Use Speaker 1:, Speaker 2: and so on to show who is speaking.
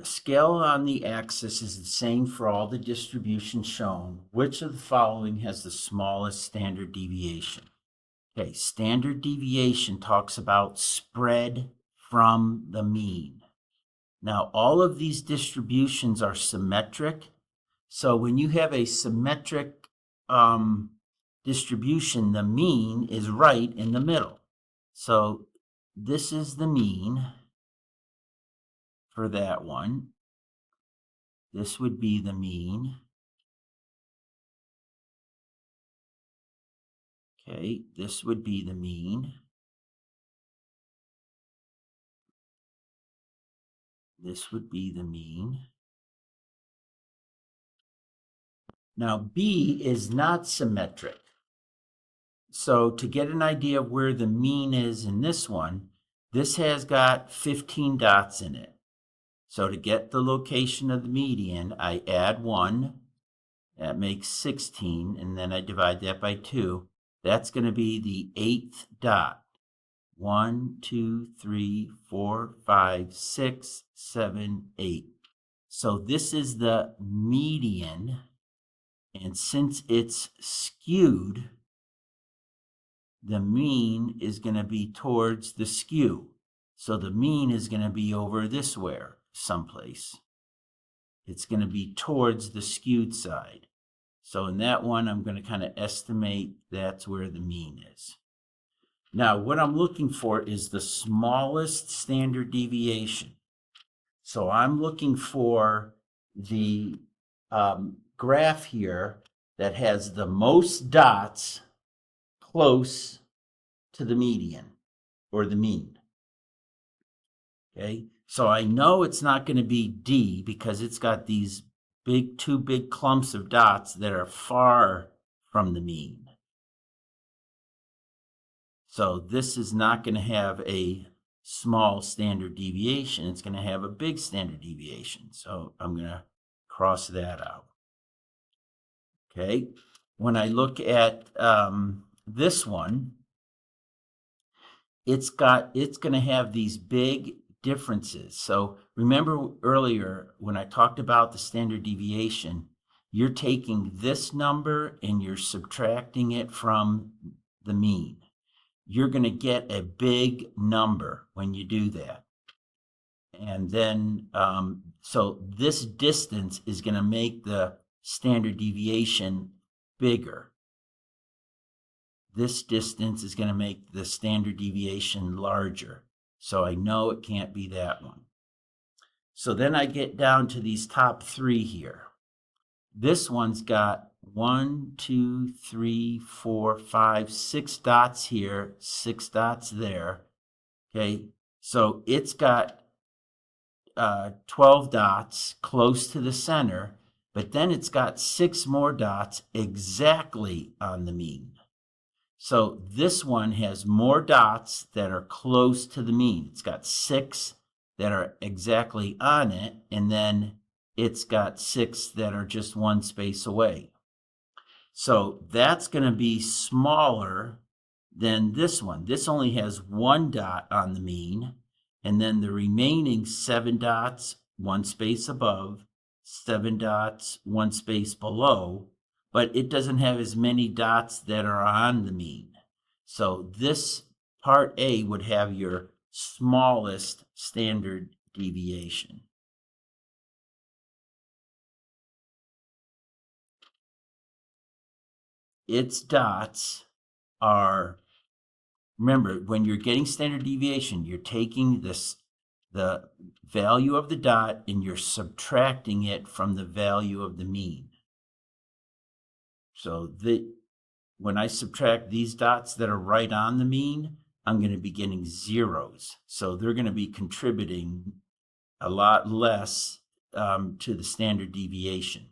Speaker 1: The scale on the axis is the same for all the distributions shown. Which of the following has the smallest standard deviation? Okay, standard deviation talks about spread from the mean. Now, all of these distributions are symmetric. So when you have a symmetric distribution, the mean is right in the middle. So this is the mean for that one. This would be the mean. Okay, this would be the mean. This would be the mean. Now, B is not symmetric. So to get an idea of where the mean is in this one, this has got 15 dots in it. So to get the location of the median, I add 1. That makes 16, and then I divide that by 2. That's going to be the 8th dot. 1, 2, 3, 4, 5, 6, 7, 8. So this is the median, and since it's skewed, the mean is going to be towards the skew. So the mean is going to be over this way someplace. It's going to be towards the skewed side. So in that one, I'm going to kind of estimate that's where the mean is. Now, what I'm looking for is the smallest standard deviation. So I'm looking for the graph here that has the most dots close to the median or the mean. Okay, so I know it's not going to be D because it's got these two big clumps of dots that are far from the mean. So this is not going to have a small standard deviation. It's going to have a big standard deviation. So I'm going to cross that out. Okay, when I look at this one, it's going to have these big differences. So remember earlier when I talked about the standard deviation, you're taking this number and you're subtracting it from the mean. You're going to get a big number when you do that. And then, so this distance is going to make the standard deviation bigger. This distance is going to make the standard deviation larger. So I know it can't be that one. So then I get down to these top 3 here. This one's got 1, 2, 3, 4, 5, 6 dots here, 6 dots there. Okay, so it's got 12 dots close to the center, but then it's got 6 more dots exactly on the mean. So this one has more dots that are close to the mean. It's got 6 that are exactly on it, and then it's got 6 that are just one space away. So that's going to be smaller than this one. This only has 1 dot on the mean, and then the remaining 7 dots, 1 space above, 7 dots, 1 space below, but it doesn't have as many dots that are on the mean. So this part A would have your smallest standard deviation. Its dots are, remember, when you're getting standard deviation, you're taking the value of the dot and you're subtracting it from the value of the mean. So when I subtract these dots that are right on the mean, I'm going to be getting zeros. So they're going to be contributing a lot less to the standard deviation.